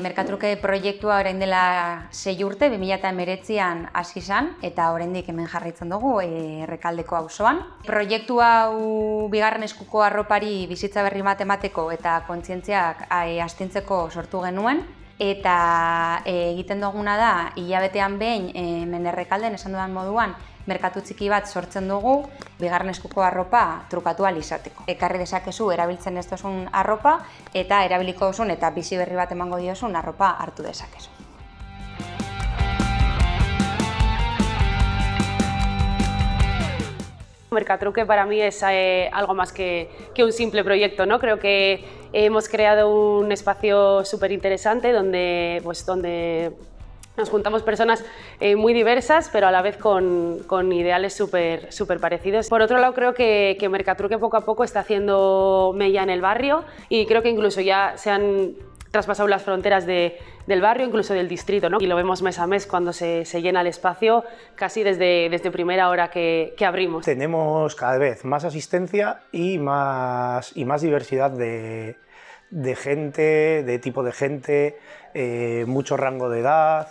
Merkatruke proiektua orain dela 6 urte, 2019an hasi zen, eta oraindik hemen jarraitzen dugu Errekaldeko auzoan. Proiektu hau bigarren eskuko arropari bizitza berri bat emateko eta kontzientziak astintzeko sortu genuen. Eta egiten duguna da, hilabetean behin hemen Errekalden esan dudan moduan, merkatu txiki bat sortzen dugu, bigarren eskuko arropa trukatu ahal izateko. Ekarri dezakezu erabiltzen ez duzun arropa, eta erabiliko duzun eta bizi berri bat emango diozun arropa hartu dezakezu. Mercatruke para mí es algo más que un simple proyecto, ¿no? Creo que hemos creado un espacio súper interesante donde nos juntamos personas muy diversas, pero a la vez con ideales súper parecidos. Por otro lado, creo que Mercatruke poco a poco está haciendo mella en el barrio y creo que incluso ya se han traspasado las fronteras del barrio, incluso del distrito, ¿no? Y lo vemos mes a mes cuando se llena el espacio, casi desde primera hora que abrimos. Tenemos cada vez más asistencia y más diversidad de gente, de tipo de gente, mucho rango de edad.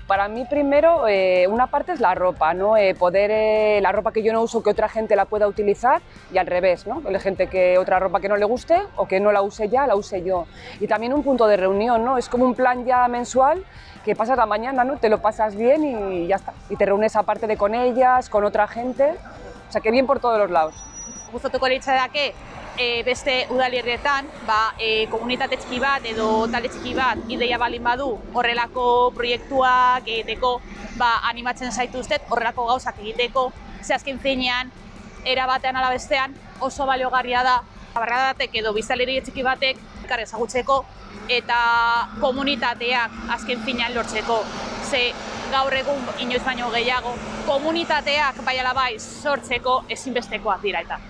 Para mí primero, una parte es la ropa, ¿no? La ropa que yo no uso, que otra gente la pueda utilizar y al revés, ¿no? Hay gente que otra ropa que no le guste o que no la use ya, la use yo. Y también un punto de reunión, ¿no? Es como un plan ya mensual que pasas la mañana, ¿no? Te lo pasas bien y ya está. Y te reúnes aparte con ellas, con otra gente, o sea que bien por todos los lados. Gustatuko litzaiake beste udalerrietan komunitate txiki bat edo talde txiki bat ideia balin badu horrelako proiektuak egiteko animatzen zaituztet horrelako gauzak egiteko, ze azken finean era batean ala bestean oso baliogarria da barradatek edo biztanleri txiki batek elkar ezagutzeko eta komunitateak azken finean lortzeko. Ze gaur egun inoiz baino gehiago komunitateak bai ala bai sortzeko ezinbestekoak dira eta.